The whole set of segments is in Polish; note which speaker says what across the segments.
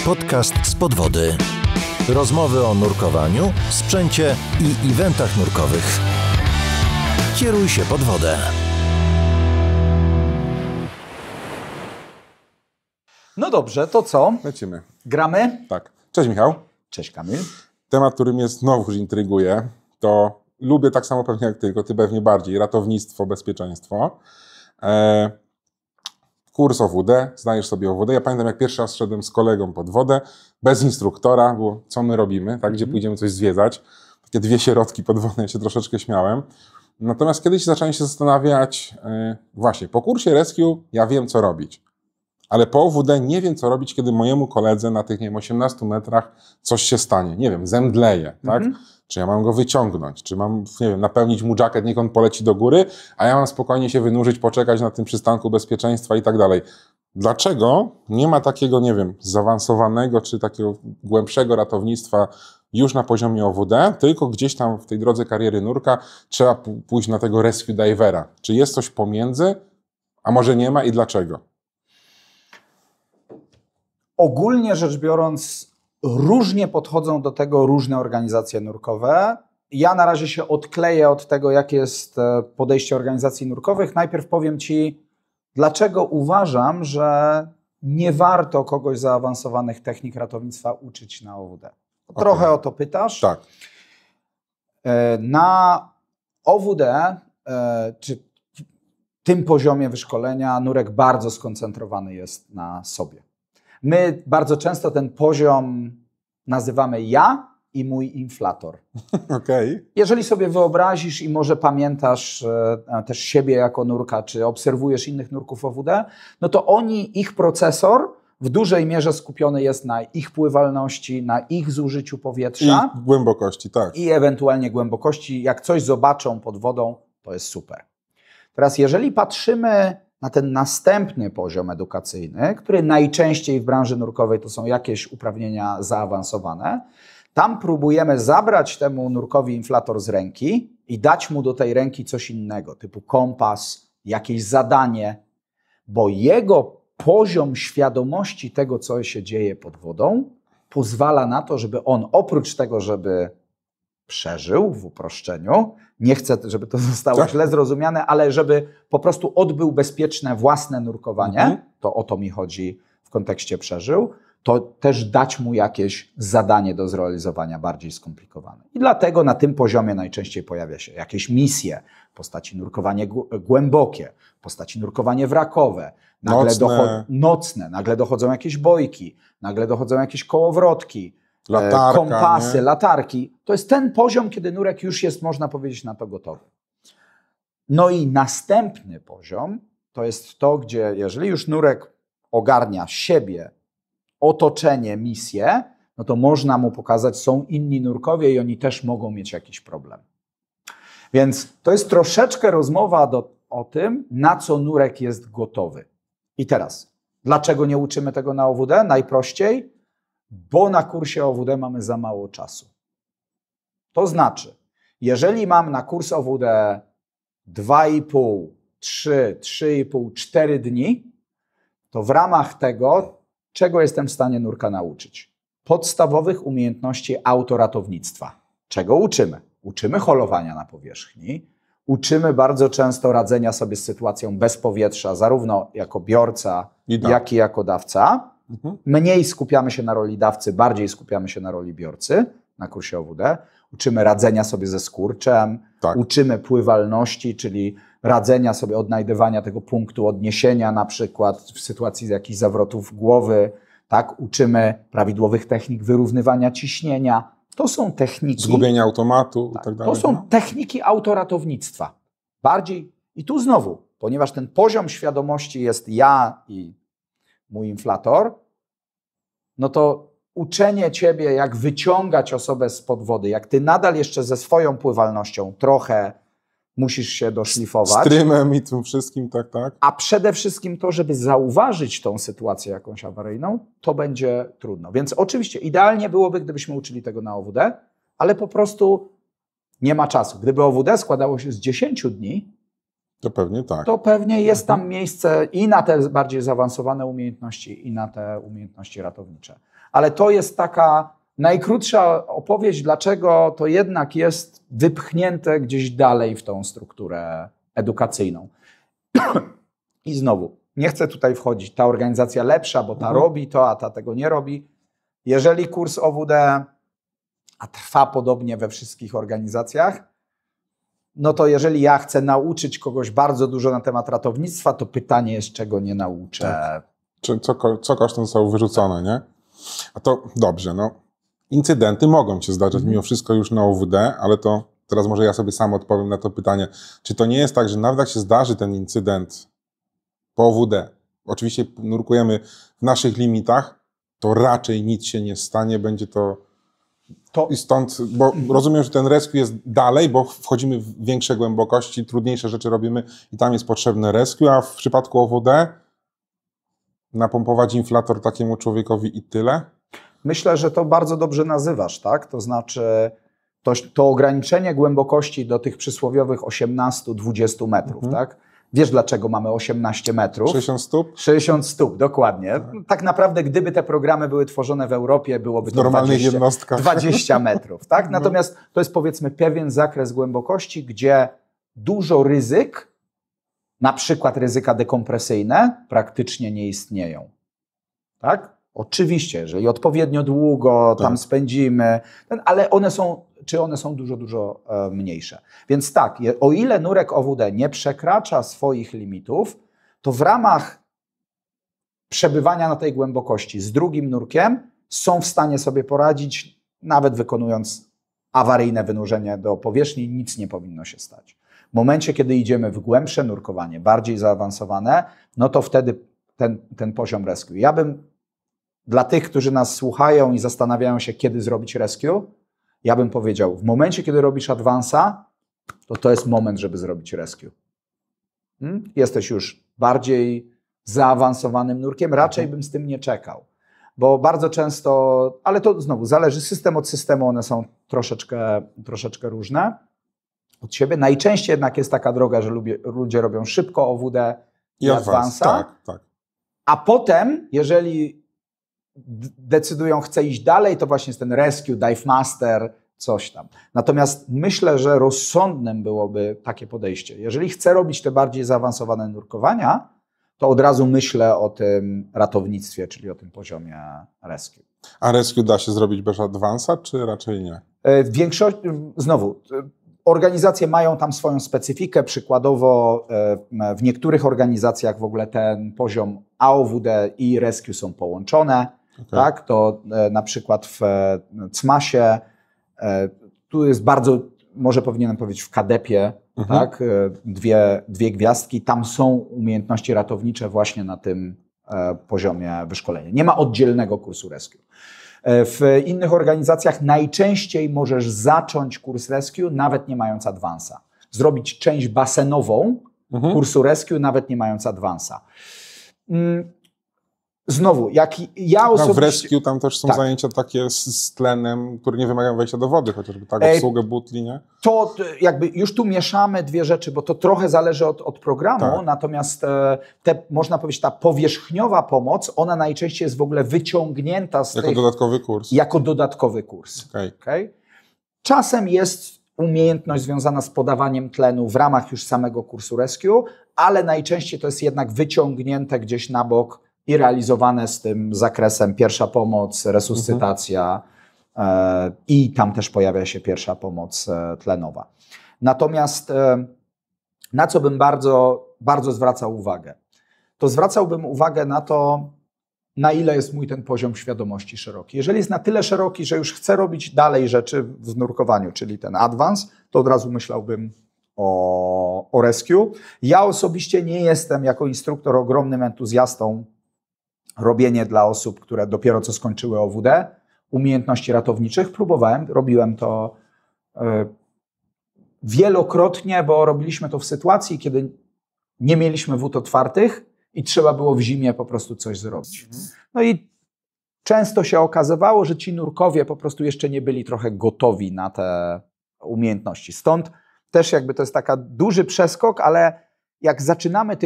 Speaker 1: Podcast z podwody. Rozmowy o nurkowaniu, sprzęcie i eventach nurkowych. Kieruj się pod wodę.
Speaker 2: No dobrze, to co?
Speaker 3: Lecimy.
Speaker 2: Gramy?
Speaker 3: Tak. Cześć Michał.
Speaker 2: Cześć Kamil.
Speaker 3: Temat, który mnie znowu już intryguje, to lubię tak samo pewnie jak ty, tylko ty pewnie bardziej, ratownictwo, bezpieczeństwo. Kurs OWD, znajesz sobie OWD. Ja pamiętam, jak pierwszy raz szedłem z kolegą pod wodę, bez instruktora, było co my robimy, tak, gdzie pójdziemy coś zwiedzać. Takie dwie sierotki podwodne, ja się troszeczkę śmiałem. Natomiast kiedyś zacząłem się zastanawiać, właśnie, po kursie Rescue ja wiem, co robić. Ale po OWD nie wiem, co robić, kiedy mojemu koledze na tych, nie wiem, 18 metrach coś się stanie. Nie wiem, zemdleje, tak? Czy ja mam go wyciągnąć, czy mam, nie wiem, napełnić mu jacket, niech on poleci do góry, a ja mam spokojnie się wynurzyć, poczekać na tym przystanku bezpieczeństwa i tak dalej. Dlaczego nie ma takiego, nie wiem, zaawansowanego, czy takiego głębszego ratownictwa już na poziomie OWD, tylko gdzieś tam w tej drodze kariery nurka trzeba pójść na tego rescue divera. Czy jest coś pomiędzy, a może nie ma i dlaczego?
Speaker 2: Ogólnie rzecz biorąc, różnie podchodzą do tego różne organizacje nurkowe. Ja na razie się odkleję od tego, jakie jest podejście organizacji nurkowych. Najpierw powiem Ci, dlaczego uważam, że nie warto kogoś zaawansowanych technik ratownictwa uczyć na OWD. Trochę o to pytasz.
Speaker 3: Tak.
Speaker 2: Na OWD, czy tym poziomie wyszkolenia, nurek bardzo skoncentrowany jest na sobie. My bardzo często ten poziom nazywamy ja i mój inflator.
Speaker 3: Okej.
Speaker 2: Jeżeli sobie wyobrazisz i może pamiętasz też siebie jako nurka, czy obserwujesz innych nurków OWD, no to ich procesor w dużej mierze skupiony jest na ich pływalności, na ich zużyciu powietrza.
Speaker 3: I głębokości, tak.
Speaker 2: I ewentualnie głębokości. Jak coś zobaczą pod wodą, to jest super. Teraz jeżeli patrzymy na ten następny poziom edukacyjny, który najczęściej w branży nurkowej to są jakieś uprawnienia zaawansowane, tam próbujemy zabrać temu nurkowi inflator z ręki i dać mu do tej ręki coś innego, typu kompas, jakieś zadanie, bo jego poziom świadomości tego, co się dzieje pod wodą, pozwala na to, żeby on oprócz tego, żeby przeżył w uproszczeniu, nie chcę, żeby to zostało źle zrozumiane, ale żeby po prostu odbył bezpieczne własne nurkowanie, to o to mi chodzi w kontekście przeżył, to też dać mu jakieś zadanie do zrealizowania bardziej skomplikowane. I dlatego na tym poziomie najczęściej pojawia się jakieś misje w postaci nurkowanie głębokie, w postaci nurkowanie wrakowe, nocne, nagle dochodzą jakieś bojki, nagle dochodzą jakieś kołowrotki,
Speaker 3: latarka,
Speaker 2: kompasy, latarki. To jest ten poziom, kiedy nurek już jest, można powiedzieć, na to gotowy. No i następny poziom to jest to, gdzie jeżeli już nurek ogarnia siebie, otoczenie, misję, no to można mu pokazać, są inni nurkowie i oni też mogą mieć jakiś problem. Więc to jest troszeczkę rozmowa o tym, na co nurek jest gotowy. I teraz, dlaczego nie uczymy tego na OWD? Najprościej, bo na kursie OWD mamy za mało czasu. To znaczy, jeżeli mam na kurs OWD 2,5, 3, 3,5, 4 dni, to w ramach tego, czego jestem w stanie nurka nauczyć? Podstawowych umiejętności autoratownictwa. Czego uczymy? Uczymy holowania na powierzchni, uczymy bardzo często radzenia sobie z sytuacją bez powietrza, zarówno jako biorca, jak i jako dawca. Mniej skupiamy się na roli dawcy, bardziej skupiamy się na roli biorcy na kursie OWD. Uczymy radzenia sobie ze skurczem, uczymy pływalności, czyli radzenia sobie, odnajdywania tego punktu odniesienia, na przykład w sytuacji jakichś zawrotów głowy. Tak? Uczymy prawidłowych technik wyrównywania ciśnienia. To są techniki...
Speaker 3: Zgubienia automatu i tak dalej.
Speaker 2: To są techniki autoratownictwa. Bardziej, i tu znowu, ponieważ ten poziom świadomości jest ja i mój inflator, no to uczenie ciebie, jak wyciągać osobę spod wody, jak ty nadal jeszcze ze swoją pływalnością trochę musisz się doszlifować.
Speaker 3: Strymem i tym wszystkim, tak.
Speaker 2: A przede wszystkim to, żeby zauważyć tą sytuację jakąś awaryjną, to będzie trudno. Więc oczywiście idealnie byłoby, gdybyśmy uczyli tego na OWD, ale po prostu nie ma czasu. Gdyby OWD składało się z 10 dni,
Speaker 3: To pewnie tak.
Speaker 2: To pewnie jest tam miejsce i na te bardziej zaawansowane umiejętności, i na te umiejętności ratownicze. Ale to jest taka najkrótsza opowieść, dlaczego to jednak jest wypchnięte gdzieś dalej w tą strukturę edukacyjną. I znowu, nie chcę tutaj wchodzić, ta organizacja lepsza, bo ta robi to, a ta tego nie robi. Jeżeli kurs OWD, a trwa podobnie we wszystkich organizacjach, no to jeżeli ja chcę nauczyć kogoś bardzo dużo na temat ratownictwa, to pytanie jest, czego nie nauczę.
Speaker 3: Tak. Co kosztem zostało wyrzucone, nie? A to dobrze, no. Incydenty mogą się zdarzać mimo wszystko już na OWD, ale to teraz może ja sobie sam odpowiem na to pytanie. Czy to nie jest tak, że nawet jak się zdarzy ten incydent po OWD, oczywiście nurkujemy w naszych limitach, to raczej nic się nie stanie, będzie to i stąd, bo rozumiem, że ten rescue jest dalej, bo wchodzimy w większe głębokości, trudniejsze rzeczy robimy i tam jest potrzebne rescue, a w przypadku OWD napompować inflator takiemu człowiekowi i tyle?
Speaker 2: Myślę, że to bardzo dobrze nazywasz, tak? To znaczy to ograniczenie głębokości do tych przysłowiowych 18-20 metrów, tak? Wiesz, dlaczego mamy 18 metrów?
Speaker 3: 60 stóp?
Speaker 2: 60 stóp, dokładnie. Tak naprawdę, gdyby te programy były tworzone w Europie, byłoby to 20 metrów. Tak? Natomiast to jest, powiedzmy, pewien zakres głębokości, gdzie dużo ryzyk, na przykład ryzyka dekompresyjne, praktycznie nie istnieją. Tak? Oczywiście, jeżeli odpowiednio długo tam spędzimy, ale one są dużo, dużo mniejsze. Więc tak, o ile nurek OWD nie przekracza swoich limitów, to w ramach przebywania na tej głębokości z drugim nurkiem są w stanie sobie poradzić, nawet wykonując awaryjne wynurzenie do powierzchni, nic nie powinno się stać. W momencie, kiedy idziemy w głębsze nurkowanie, bardziej zaawansowane, no to wtedy ten poziom rescue. Ja bym dla tych, którzy nas słuchają i zastanawiają się, kiedy zrobić rescue, ja bym powiedział, w momencie, kiedy robisz advansa, to jest moment, żeby zrobić rescue. Jesteś już bardziej zaawansowanym nurkiem, raczej bym z tym nie czekał. Bo bardzo często, ale to znowu zależy system od systemu, one są troszeczkę różne od siebie. Najczęściej jednak jest taka droga, że ludzie robią szybko OWD i advansa,
Speaker 3: tak.
Speaker 2: A potem, jeżeli decydują, chce iść dalej, to właśnie jest ten rescue, dive master, coś tam. Natomiast myślę, że rozsądnym byłoby takie podejście. Jeżeli chcę robić te bardziej zaawansowane nurkowania, to od razu myślę o tym ratownictwie, czyli o tym poziomie rescue.
Speaker 3: A rescue da się zrobić bez advansa, czy raczej nie?
Speaker 2: W większości, znowu, organizacje mają tam swoją specyfikę. Przykładowo w niektórych organizacjach w ogóle ten poziom AOWD i rescue są połączone. Tak? To na przykład w CMAS-ie, tu jest bardzo, może powinienem powiedzieć w KADEP-ie, tak? Dwie gwiazdki, tam są umiejętności ratownicze właśnie na tym poziomie wyszkolenia. Nie ma oddzielnego kursu rescue. W innych organizacjach najczęściej możesz zacząć kurs rescue, nawet nie mając advansa. Zrobić część basenową kursu rescue, nawet nie mając advansa. Znowu, jak ja osobiście...
Speaker 3: W rescue tam też są zajęcia takie z tlenem, które nie wymagają wejścia do wody, chociażby tak, obsługę butli, nie?
Speaker 2: To jakby już tu mieszamy dwie rzeczy, bo to trochę zależy od programu, natomiast można powiedzieć, ta powierzchniowa pomoc, ona najczęściej jest w ogóle wyciągnięta z
Speaker 3: jako dodatkowy kurs.
Speaker 2: Jako dodatkowy kurs. Okay? Czasem jest umiejętność związana z podawaniem tlenu w ramach już samego kursu rescue, ale najczęściej to jest jednak wyciągnięte gdzieś na bok i realizowane z tym zakresem pierwsza pomoc, resuscytacja i tam też pojawia się pierwsza pomoc tlenowa. Natomiast na co bym bardzo, bardzo zwracał uwagę? To zwracałbym uwagę na to, na ile jest mój ten poziom świadomości szeroki. Jeżeli jest na tyle szeroki, że już chcę robić dalej rzeczy w nurkowaniu, czyli ten advance, to od razu myślałbym o rescue. Ja osobiście nie jestem jako instruktor ogromnym entuzjastą robienie dla osób, które dopiero co skończyły OWD, umiejętności ratowniczych. Próbowałem, robiłem to wielokrotnie, bo robiliśmy to w sytuacji, kiedy nie mieliśmy wód otwartych i trzeba było w zimie po prostu coś zrobić. No i często się okazywało, że ci nurkowie po prostu jeszcze nie byli trochę gotowi na te umiejętności. Stąd też jakby to jest taka duży przeskok, ale jak zaczynamy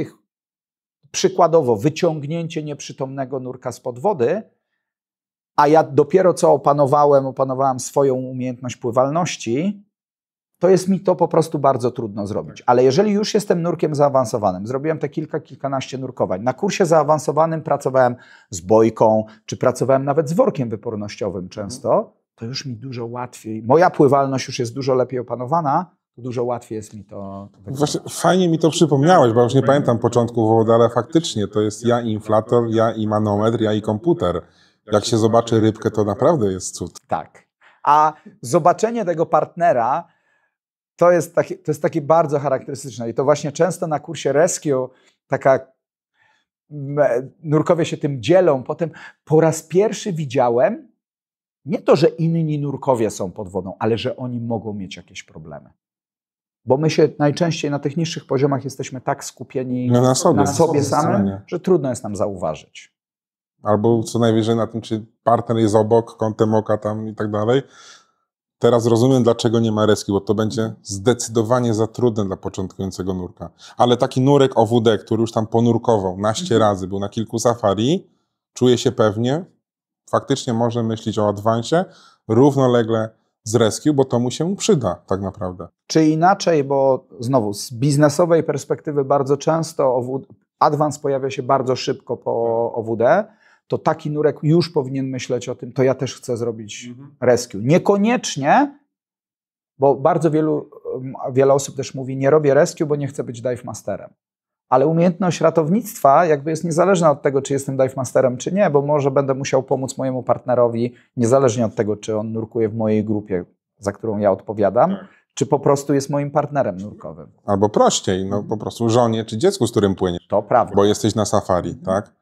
Speaker 2: przykładowo wyciągnięcie nieprzytomnego nurka spod wody, a ja dopiero co opanowałem swoją umiejętność pływalności, to jest mi to po prostu bardzo trudno zrobić. Ale jeżeli już jestem nurkiem zaawansowanym, zrobiłem te kilkanaście nurkowań, na kursie zaawansowanym pracowałem z bojką, czy pracowałem nawet z workiem wypornościowym często, to już mi dużo łatwiej, moja pływalność już jest dużo lepiej opanowana, dużo łatwiej jest mi to wykonywać.
Speaker 3: Właśnie fajnie mi to przypomniałeś, bo już nie pamiętam początku wody, ale faktycznie to jest ja i inflator, ja i manometr, ja i komputer. Jak się zobaczy rybkę, to naprawdę jest cud.
Speaker 2: Tak. A zobaczenie tego partnera to jest takie bardzo charakterystyczne i to właśnie często na kursie Rescue nurkowie się tym dzielą. Potem po raz pierwszy widziałem nie to, że inni nurkowie są pod wodą, ale że oni mogą mieć jakieś problemy. Bo my się najczęściej na tych niższych poziomach jesteśmy tak skupieni na sobie samym, że trudno jest nam zauważyć.
Speaker 3: Albo co najwyżej na tym, czy partner jest obok, kątem oka tam i tak dalej. Teraz rozumiem, dlaczego nie ma rescue, bo to będzie zdecydowanie za trudne dla początkującego nurka. Ale taki nurek OWD, który już tam ponurkował naście razy, był na kilku safari, czuje się pewnie, faktycznie może myśleć o advansie, równolegle z rescue, bo to mu się przyda tak naprawdę.
Speaker 2: Czy inaczej, bo znowu z biznesowej perspektywy bardzo często advance pojawia się bardzo szybko po OWD, to taki nurek już powinien myśleć o tym, to ja też chcę zrobić rescue. Niekoniecznie, bo bardzo wiele osób też mówi, nie robię rescue, bo nie chcę być dive masterem. Ale umiejętność ratownictwa jakby jest niezależna od tego, czy jestem dive masterem, czy nie, bo może będę musiał pomóc mojemu partnerowi, niezależnie od tego, czy on nurkuje w mojej grupie, za którą ja odpowiadam, czy po prostu jest moim partnerem nurkowym.
Speaker 3: Albo prościej, po prostu żonie czy dziecku, z którym płyniesz.
Speaker 2: To prawda.
Speaker 3: Bo jesteś na safari, tak?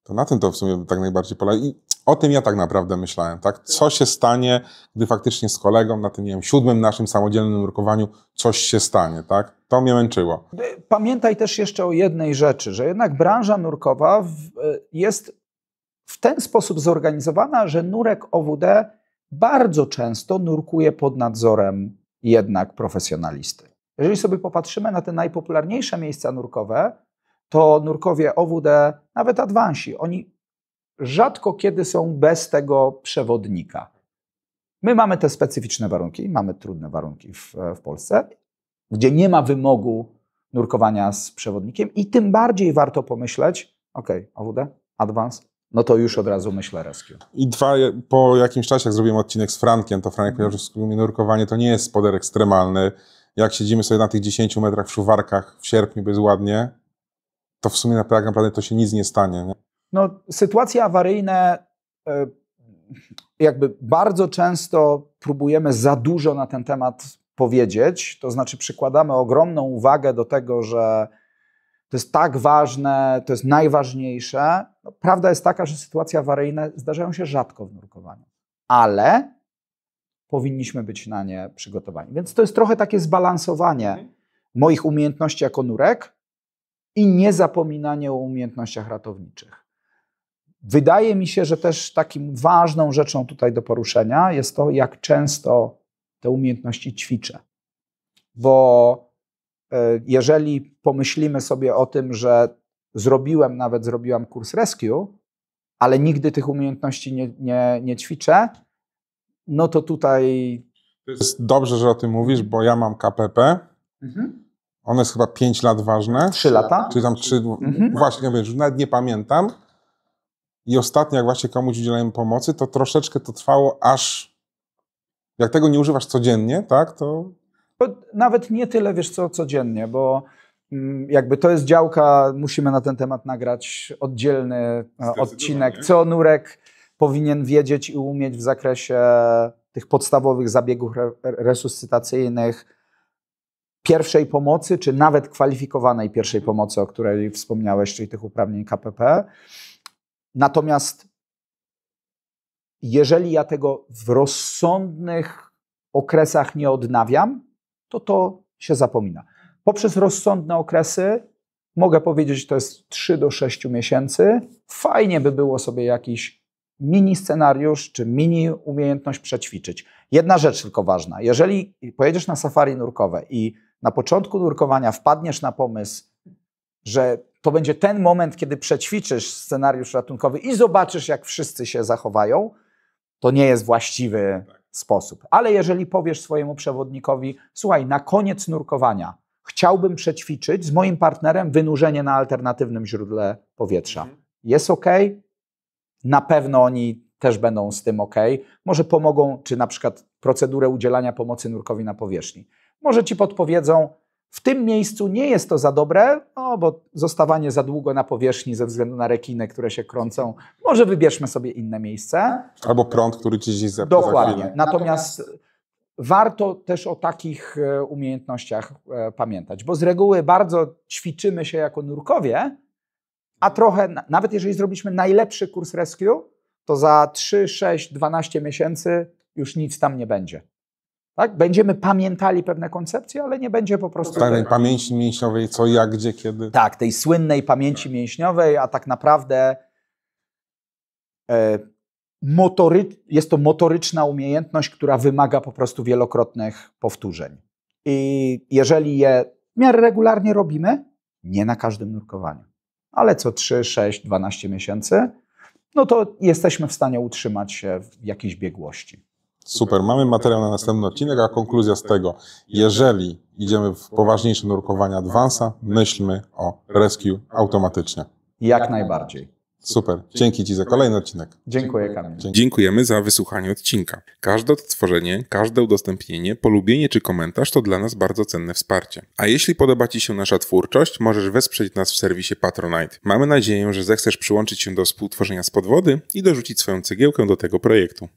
Speaker 3: To na tym to w sumie tak najbardziej polega. I o tym ja tak naprawdę myślałem, tak? Co się stanie, gdy faktycznie z kolegą na tym, nie wiem, 7. naszym samodzielnym nurkowaniu coś się stanie, tak? To mnie męczyło.
Speaker 2: Pamiętaj też jeszcze o jednej rzeczy, że jednak branża nurkowa jest w ten sposób zorganizowana, że nurek OWD bardzo często nurkuje pod nadzorem jednak profesjonalisty. Jeżeli sobie popatrzymy na te najpopularniejsze miejsca nurkowe, to nurkowie OWD, nawet adwansi, oni rzadko kiedy są bez tego przewodnika. My mamy te specyficzne warunki, mamy trudne warunki w Polsce, gdzie nie ma wymogu nurkowania z przewodnikiem i tym bardziej warto pomyśleć, OWD, advance, no to już od razu myślę rescue.
Speaker 3: I po jakimś czasie, jak zrobiłem odcinek z Frankiem, to Franek powiedział, że nurkowanie to nie jest spoder ekstremalny. Jak siedzimy sobie na tych 10 metrach w szuwarkach w sierpniu, bo jest ładnie, to w sumie naprawdę to się nic nie stanie. Nie?
Speaker 2: No, sytuacje awaryjne, jakby bardzo często próbujemy za dużo na ten temat powiedzieć, to znaczy przykładamy ogromną uwagę do tego, że to jest tak ważne, to jest najważniejsze. No, prawda jest taka, że sytuacje awaryjne zdarzają się rzadko w nurkowaniu, ale powinniśmy być na nie przygotowani. Więc to jest trochę takie zbalansowanie moich umiejętności jako nurek i niezapominanie o umiejętnościach ratowniczych. Wydaje mi się, że też takim ważną rzeczą tutaj do poruszenia jest to, jak często te umiejętności ćwiczę. Bo jeżeli pomyślimy sobie o tym, że zrobiłam kurs rescue, ale nigdy tych umiejętności nie ćwiczę, no to tutaj...
Speaker 3: To jest dobrze, że o tym mówisz, bo ja mam KPP. One jest chyba 5 lat ważne.
Speaker 2: 3 lata?
Speaker 3: Czy tam 3... Właśnie, wiesz, nawet nie pamiętam. I ostatnio, jak właśnie komuś udzielałem pomocy, to troszeczkę to trwało aż... Jak tego nie używasz codziennie, tak, to...
Speaker 2: Nawet nie tyle, wiesz co, codziennie, bo jakby to jest działka, musimy na ten temat nagrać oddzielny odcinek, co nurek powinien wiedzieć i umieć w zakresie tych podstawowych zabiegów resuscytacyjnych, pierwszej pomocy, czy nawet kwalifikowanej pierwszej pomocy, o której wspomniałeś, czyli tych uprawnień KPP. Natomiast jeżeli ja tego w rozsądnych okresach nie odnawiam, to się zapomina. Poprzez rozsądne okresy mogę powiedzieć, że to jest 3 do 6 miesięcy. Fajnie by było sobie jakiś mini scenariusz czy mini umiejętność przećwiczyć. Jedna rzecz tylko ważna. Jeżeli pojedziesz na safari nurkowe i na początku nurkowania wpadniesz na pomysł, że to będzie ten moment, kiedy przećwiczysz scenariusz ratunkowy i zobaczysz, jak wszyscy się zachowają, to nie jest właściwy sposób. Ale jeżeli powiesz swojemu przewodnikowi, słuchaj, na koniec nurkowania chciałbym przećwiczyć z moim partnerem wynurzenie na alternatywnym źródle powietrza. Jest ok? Na pewno oni też będą z tym ok. Może pomogą, czy na przykład procedurę udzielania pomocy nurkowi na powierzchni. Może ci podpowiedzą, w tym miejscu nie jest to za dobre, no bo zostawanie za długo na powierzchni ze względu na rekiny, które się krącą, może wybierzmy sobie inne miejsce.
Speaker 3: Albo prąd, który ci gdzieś zepnie.
Speaker 2: Dokładnie. Natomiast warto też o takich umiejętnościach pamiętać, bo z reguły bardzo ćwiczymy się jako nurkowie, a trochę, nawet jeżeli zrobiliśmy najlepszy kurs rescue, to za 3, 6, 12 miesięcy już nic tam nie będzie. Tak? Będziemy pamiętali pewne koncepcje, ale nie będzie po prostu...
Speaker 3: Tej pamięci mięśniowej, co, jak, gdzie, kiedy.
Speaker 2: Tak, tej słynnej pamięci mięśniowej, a tak naprawdę jest to motoryczna umiejętność, która wymaga po prostu wielokrotnych powtórzeń. I jeżeli je w miarę regularnie robimy, nie na każdym nurkowaniu, ale co 3, 6, 12 miesięcy, no to jesteśmy w stanie utrzymać się w jakiejś biegłości.
Speaker 3: Super, mamy materiał na następny odcinek, a konkluzja z tego, jeżeli idziemy w poważniejsze nurkowania advansa, myślmy o rescue automatycznie.
Speaker 2: Jak najbardziej.
Speaker 3: Super, dzięki Ci za kolejny odcinek.
Speaker 2: Dziękuję, Kamil.
Speaker 4: Dziękujemy za wysłuchanie odcinka. Każde odtworzenie, każde udostępnienie, polubienie czy komentarz to dla nas bardzo cenne wsparcie. A jeśli podoba Ci się nasza twórczość, możesz wesprzeć nas w serwisie Patronite. Mamy nadzieję, że zechcesz przyłączyć się do współtworzenia z podwody i dorzucić swoją cegiełkę do tego projektu.